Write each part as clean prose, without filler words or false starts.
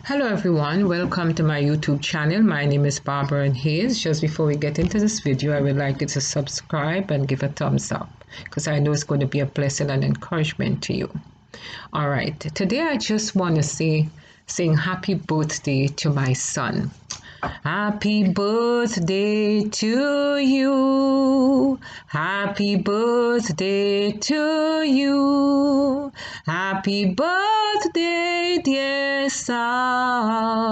Hello everyone, welcome to my YouTube channel. My name is Barbara Hayes. Just before we get into this video, I would like you to subscribe and give a thumbs up because I know it's going to be a blessing and encouragement to you. All right, today I just want to sing happy birthday to my son. Happy birthday to you. Happy birthday to you. Happy birthday, dear son.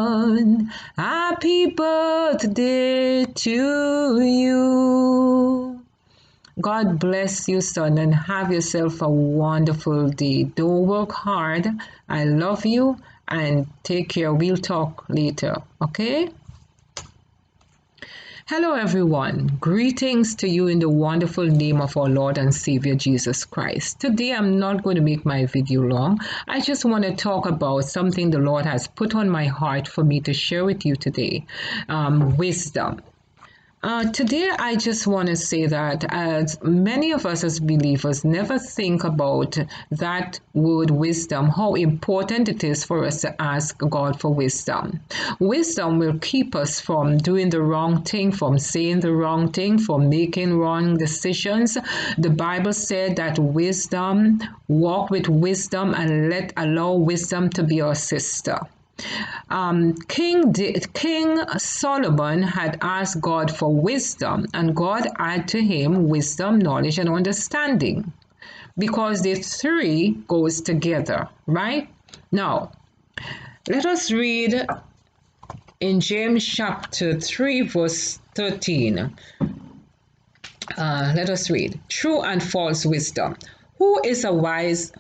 Happy birthday to you. God bless you, son, and have yourself a wonderful day. Don't work hard. I love you and take care. We'll talk later, okay? Hello, everyone. Greetings to you in the wonderful name of our Lord and Savior Jesus Christ. Today, I'm not going to make my video long. I just want to talk about something the Lord has put on my heart for me to share with you today. Wisdom. Today, I just want to say that as many of us as believers never think about that word wisdom, how important it is for us to ask God for wisdom. Wisdom will keep us from doing the wrong thing, from saying the wrong thing, from making wrong decisions. The Bible said that wisdom, walk with wisdom and allow wisdom to be our sister. King Solomon had asked God for wisdom, and God added to him wisdom, knowledge, and understanding, because the three goes together, right? Now, let us read in James chapter 3, verse 13. Let us read. True and false wisdom. Who is a wise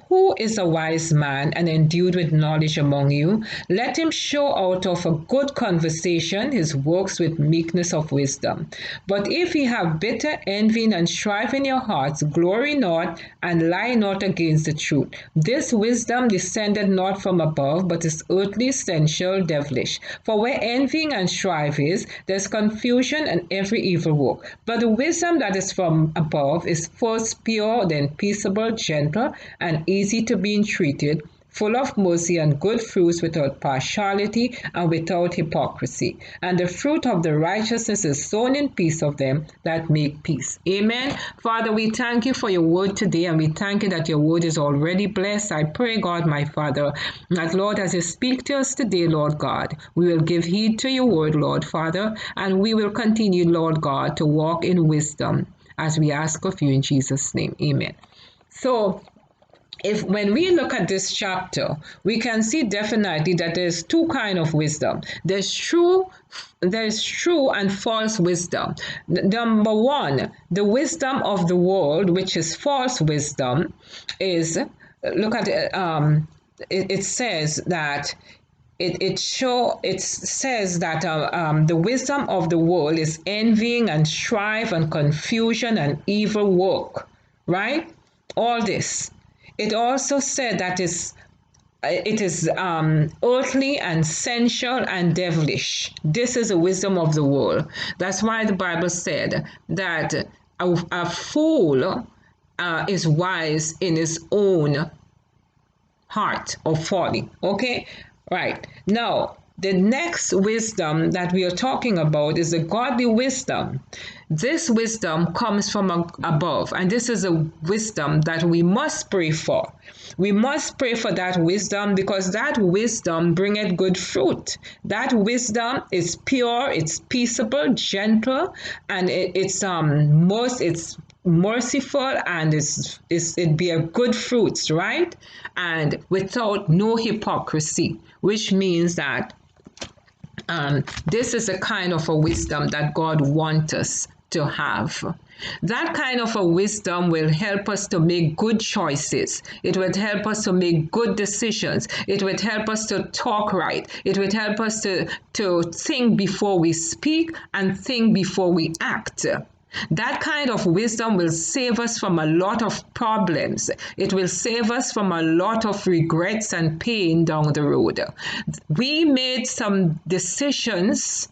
man and endued with knowledge among you? Let him show out of a good conversation his works with meekness of wisdom. But if ye have bitter envy and strife in your hearts, glory not and lie not against the truth. This wisdom descended not from above, but is earthly, sensual, devilish. For where envying and strife is, there's confusion and every evil work. But the wisdom that is from above is first pure, then peaceable, gentle, and easy to be entreated, full of mercy and good fruits, without partiality and without hypocrisy. And the fruit of the righteousness is sown in peace of them that make peace. Amen. Father, we thank you for your word today, and we thank you that your word is already blessed. I pray, God, my Father, that, Lord, as you speak to us today, Lord God, we will give heed to your word, Lord Father, and we will continue, Lord God, to walk in wisdom as we ask of you in Jesus' name. Amen. So, when we look at this chapter, we can see definitely that there's two kind of wisdom. There's true and false wisdom. Number one, the wisdom of the world, which is false wisdom, is look at it. It says that. It says that the wisdom of the world is envying and strife and confusion and evil work, right? All this. It also said that it is earthly and sensual and devilish. This is the wisdom of the world. That's why the Bible said that a fool is wise in his own heart or folly. Okay? Right. Now, the next wisdom that we are talking about is the godly wisdom. This wisdom comes from above, and this is a wisdom that we must pray for. We must pray for that wisdom, because that wisdom bringeth good fruit. That wisdom is pure, it's peaceable, gentle, and it's merciful, and it bear good fruits, right? And without no hypocrisy, which means that this is a kind of a wisdom that God wants us to have. That kind of a wisdom will help us to make good choices. It will help us to make good decisions. It will help us to talk right. It will help us to think before we speak and think before we act. That kind of wisdom will save us from a lot of problems. It will save us from a lot of regrets and pain down the road. We made some decisions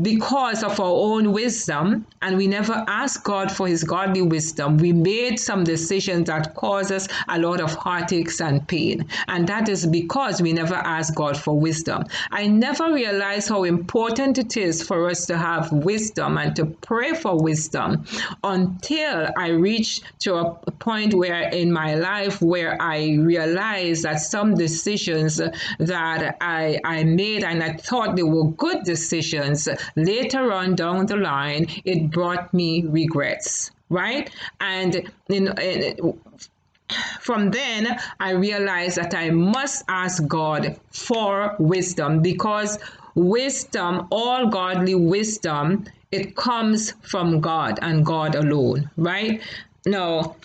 because of our own wisdom, and we never asked God for his godly wisdom, we made some decisions that cause us a lot of heartaches and pain. And that is because we never asked God for wisdom. I never realized how important it is for us to have wisdom and to pray for wisdom until I reached to a point where in my life where I realized that some decisions that I made and I thought they were good decisions, later on down the line, it brought me regrets, right? And from then, I realized that I must ask God for wisdom, because wisdom, all godly wisdom, it comes from God and God alone, right? Now,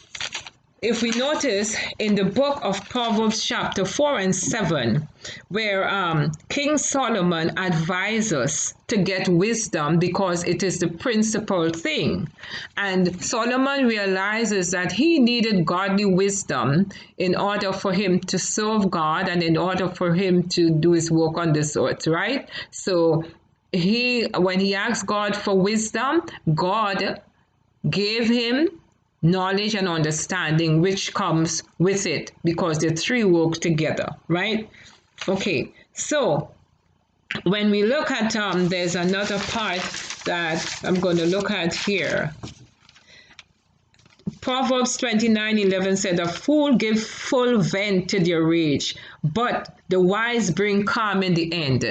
if we notice in the book of Proverbs chapter 4 and 7, where King Solomon advises us to get wisdom because it is the principal thing. And Solomon realizes that he needed godly wisdom in order for him to serve God and in order for him to do his work on this earth, right? So when he asked God for wisdom, God gave him knowledge and understanding, which comes with it, because the three work together, right? Okay, so when we look at there's another part that I'm going to look at here. Proverbs 29:11 said, "A fool give full vent to their rage, but the wise bring calm in the end."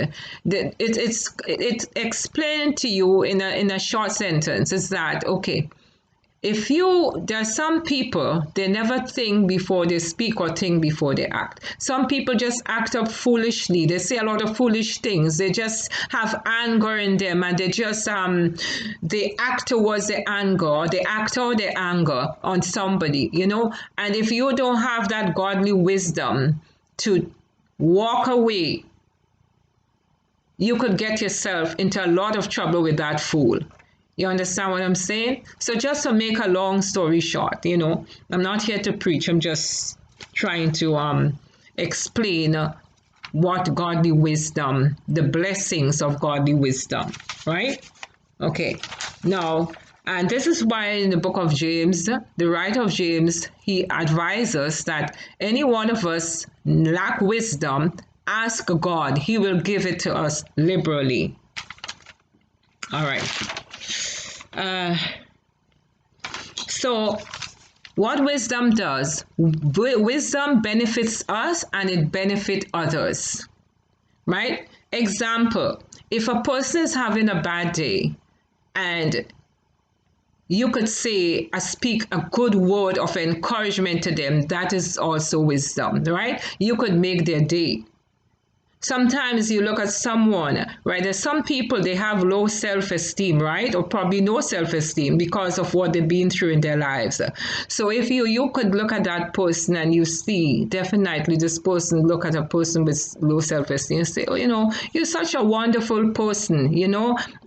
It's explained to you in a short sentence. Is that okay? There are some people, they never think before they speak or think before they act. Some people just act up foolishly. They say a lot of foolish things. They just have anger in them, and they just they act towards the anger, or they act out their anger on somebody, And if you don't have that godly wisdom to walk away, you could get yourself into a lot of trouble with that fool. You understand what I'm saying? So just to make a long story short, I'm not here to preach. I'm just trying to explain what godly wisdom, the blessings of godly wisdom, right? Okay. Now, and this is why in the book of James, the writer of James, he advises that any one of us lack wisdom, ask God. He will give it to us liberally. All right. So what wisdom does, wisdom benefits us and it benefits others, right? Example, if a person is having a bad day and you could speak a good word of encouragement to them, that is also wisdom, right? You could make their day. Sometimes you look at someone, right? There's some people, they have low self-esteem, right? Or probably no self-esteem because of what they've been through in their lives. So if you could look at that person and you see definitely this person, look at a person with low self-esteem and say, oh, you're such a wonderful person,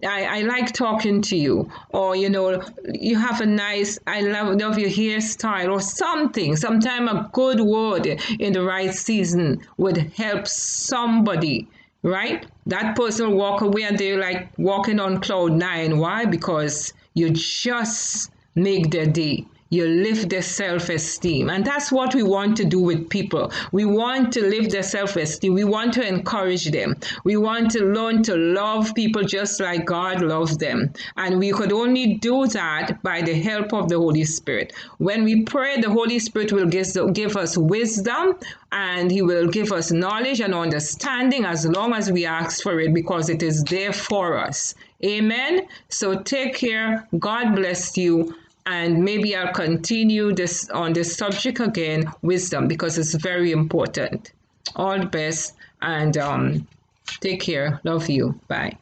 I like talking to you. Or, you have a nice, I love your hairstyle or something. Sometimes a good word in the right season would help somebody, right? That person will walk away and they're like walking on cloud nine. Why? Because you just make their day. You lift their self-esteem. And that's what we want to do with people. We want to lift their self-esteem. We want to encourage them. We want to learn to love people just like God loves them. And we could only do that by the help of the Holy Spirit. When we pray, the Holy Spirit will give us wisdom, and he will give us knowledge and understanding as long as we ask for it, because it is there for us. Amen. So take care. God bless you. And maybe I'll continue on this subject again, wisdom, because it's very important. All the best, and take care. Love you. Bye.